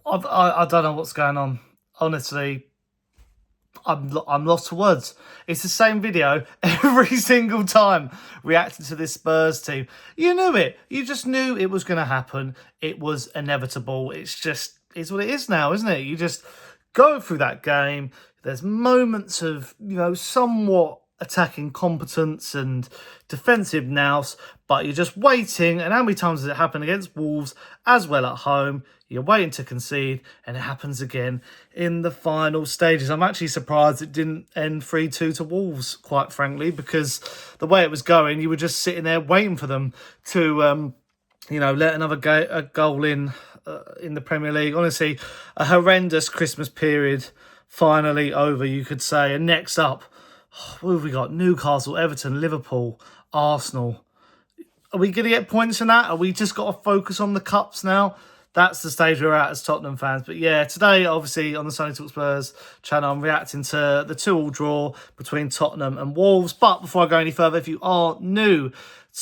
I don't know what's going on. Honestly, I'm lost for words. It's the same video every single time reacting to this Spurs team. You knew it. You just knew it was going to happen. It was inevitable. It's what it is now, isn't it? You just go through that game. There's moments of, somewhat attacking competence and defensive nous, but you're just waiting. And how many times has it happened against Wolves as well at home? You're waiting to concede, and it happens again in the final stages. I'm actually surprised it didn't end 3-2 to Wolves, quite frankly, because the way it was going, you were just sitting there waiting for them to, let another goal in the Premier League. Honestly, a horrendous Christmas period finally over, you could say. And next up, what have we got? Newcastle, Everton, Liverpool, Arsenal. Are we going to get points in that? Are we just got to focus on the cups now? That's the stage we're at as Tottenham fans. But yeah, today, obviously, on the Sonny Talk Spurs channel, I'm reacting to the 2-2 draw between Tottenham and Wolves. But before I go any further, if you are new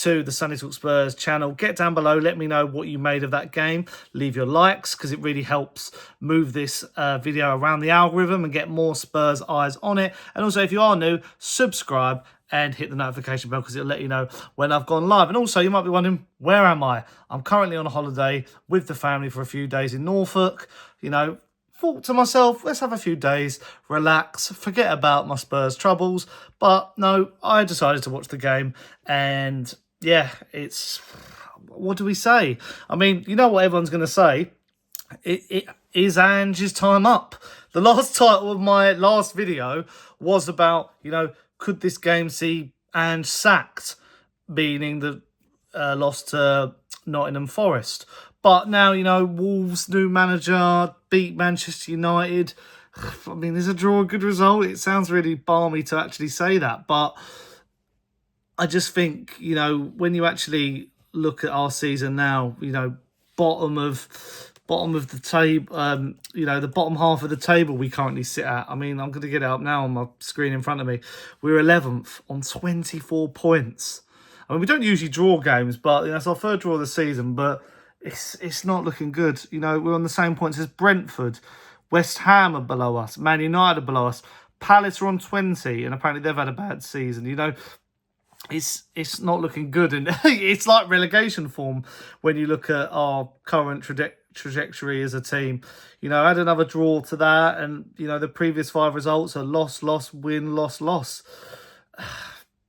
to the Sonny Talk Spurs channel, get down below, let me know what you made of that game. Leave your likes, because it really helps move this video around the algorithm and get more Spurs eyes on it. And also, if you are new, subscribe and hit the notification bell, because it'll let you know when I've gone live. And also, you might be wondering, where am I? I'm currently on a holiday with the family for a few days in Norfolk. Thought to myself, let's have a few days, relax, forget about my Spurs troubles. But no, I decided to watch the game, and yeah, what do we say? I mean, you know what everyone's going to say. It is Ange's time up. The last title of my last video was about, could this game see Ange sacked, meaning the loss to Nottingham Forest. But now, Wolves' new manager beat Manchester United. I mean, is a draw a good result? It sounds really balmy to actually say that. But I just think, when you actually look at our season now, bottom of the table, the bottom half of the table we currently sit at. I mean, I'm going to get it up now on my screen in front of me. We're 11th on 24 points. I mean, we don't usually draw games, but it's our third draw of the season, but it's not looking good. We're on the same points as Brentford. West Ham are below us. Man United are below us. Palace are on 20, and apparently they've had a bad season. It's not looking good, and it's like relegation form when you look at our current trajectory as a team. Add another draw to that, and the previous 5 results are loss, win, loss.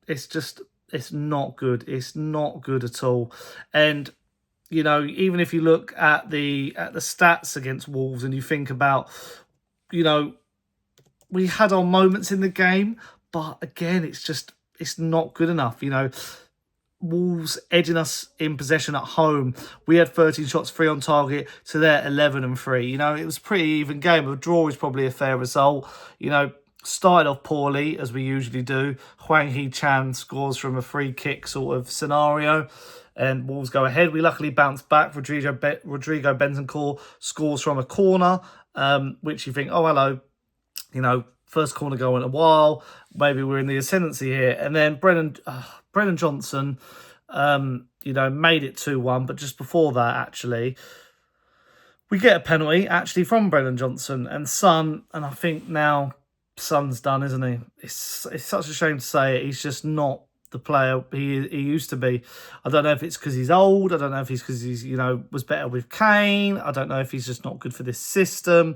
It's not good. It's not good at all. And even if you look at the stats against Wolves and you think about, we had our moments in the game, but again, it's not good enough. Wolves edging us in possession at home. We had 13 shots, 3 on target, to their 11 and 3. It was a pretty even game. A draw is probably a fair result. Started off poorly, as we usually do. Hwang Hee-chan scores from a free kick sort of scenario, and Wolves go ahead. We luckily bounced back. Rodrigo Bentancur scores from a corner, which you think, oh, hello, first corner goal in a while. Maybe we're in the ascendancy here. And then Brennan Johnson, made it 2-1. But just before that, actually, we get a penalty, actually, from Brennan Johnson and Son. And I think now Son's done, isn't he? It's such a shame to say it. He's just not the player he used to be. I don't know if it's because he's old. I don't know if it's because he's, was better with Kane. I don't know if he's just not good for this system.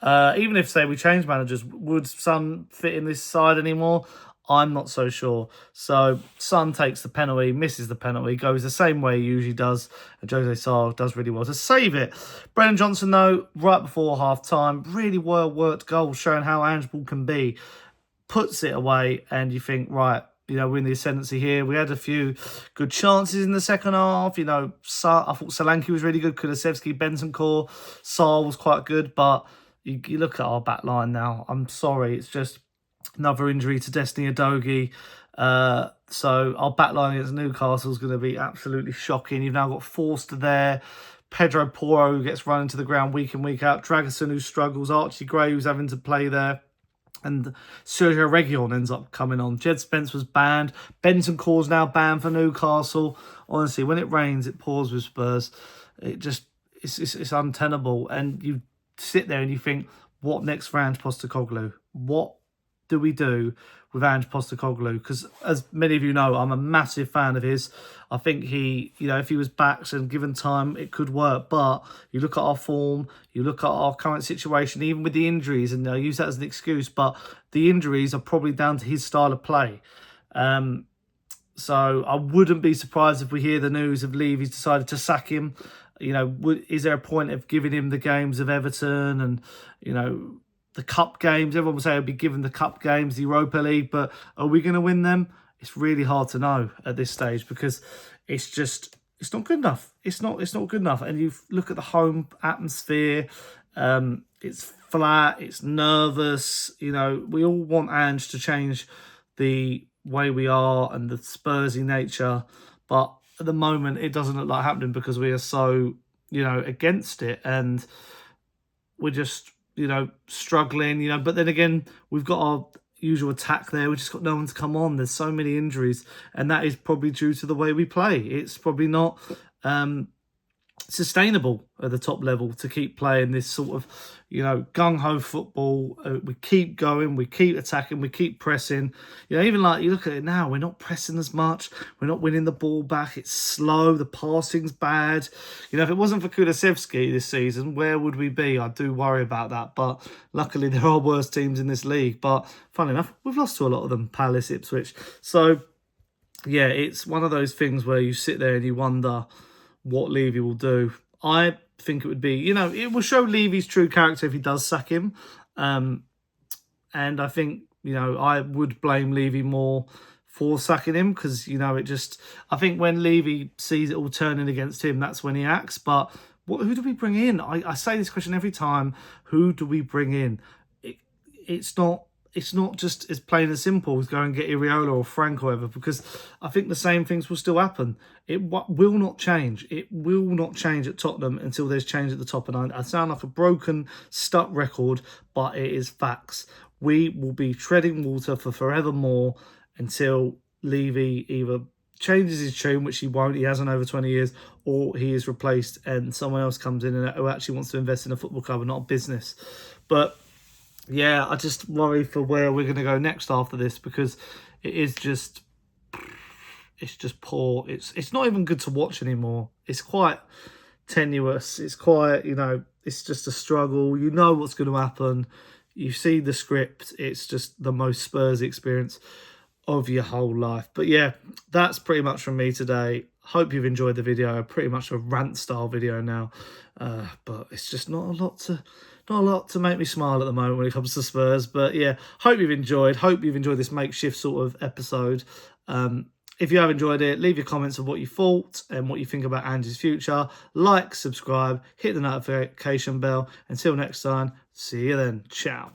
Even if, say, we change managers, would Son fit in this side anymore? I'm not so sure. So Son takes the penalty, misses the penalty, goes the same way he usually does. And Jose Sá does really well to save it. Brennan Johnson, though, right before half-time, really well-worked goal, showing how Ange can be. Puts it away, and you think, right, we're in the ascendancy here. We had a few good chances in the second half. I thought Solanke was really good. Kulusevski, Bentancur, Sá was quite good. But you look at our back line now. I'm sorry. It's just another injury to Destiny Udogie. So our back line against Newcastle is going to be absolutely shocking. You've now got Forster there. Pedro Porro, who gets run into the ground week in, week out. Dragoson, who struggles. Archie Gray, who's having to play there. And Sergio Reguilon ends up coming on. Jed Spence was banned. Bentancur's now banned for Newcastle. Honestly, when it rains, it pours with Spurs. It's untenable. And you sit there and you think, what next for Ange Postecoglou? What do we do with Ange Postecoglou? Because as many of you know, I'm a massive fan of his. I think he, if he was backed and given time, it could work. But you look at our form, you look at our current situation, even with the injuries, and I use that as an excuse, but the injuries are probably down to his style of play. So I wouldn't be surprised if we hear the news of Levy's decided to sack him. Is there a point of giving him the games of Everton and, the cup games? Everyone will say he'll be given the cup games, the Europa League, but are we going to win them? It's really hard to know at this stage because it's not good enough. It's not good enough. And you look at the home atmosphere, it's flat, it's nervous. We all want Ange to change the way we are and the Spursy nature, but at the moment it doesn't look like happening because we are so against it, and we're just struggling. But then again, we've got our usual attack there. We've just got no one to come on. There's so many injuries, and that is probably due to the way we play. It's probably not sustainable at the top level to keep playing this sort of gung-ho football. We keep going, we keep attacking, we keep pressing. Even like you look at it now, we're not pressing as much, we're not winning the ball back, it's slow, the passing's bad. If it wasn't for Kulusevski this season, where would we be? I do worry about that, but luckily there are worse teams in this league. But funnily enough, we've lost to a lot of them, Palace, Ipswich. So yeah, it's one of those things where you sit there and you wonder what Levy will do. I think it would be, it will show Levy's true character if he does sack him. And I think, I would blame Levy more for sacking him because, I think when Levy sees it all turning against him, that's when he acts. But who do we bring in? I say this question every time. Who do we bring in? It's not just as plain and simple as go and get Iriola or Frank or whatever, because I think the same things will still happen. It will not change. It will not change at Tottenham until there's change at the top. And I sound like a broken, stuck record, but it is facts. We will be treading water for forevermore until Levy either changes his tune, which he won't, he hasn't over 20 years, or he is replaced and someone else comes in and who actually wants to invest in a football club and not a business. But yeah, I just worry for where we're going to go next after this because it's just poor. It's not even good to watch anymore. It's quite tenuous. It's quite, it's just a struggle. You know what's going to happen. You see the script. It's just the most Spurs experience of your whole life. But yeah, that's pretty much from me today. Hope you've enjoyed the video. Pretty much a rant style video now. But it's just not a lot to make me smile at the moment when it comes to Spurs. But yeah, hope you've enjoyed. Hope you've enjoyed this makeshift sort of episode. If you have enjoyed it, leave your comments of what you thought and what you think about Ange's future. Like, subscribe, hit the notification bell. Until next time, see you then. Ciao.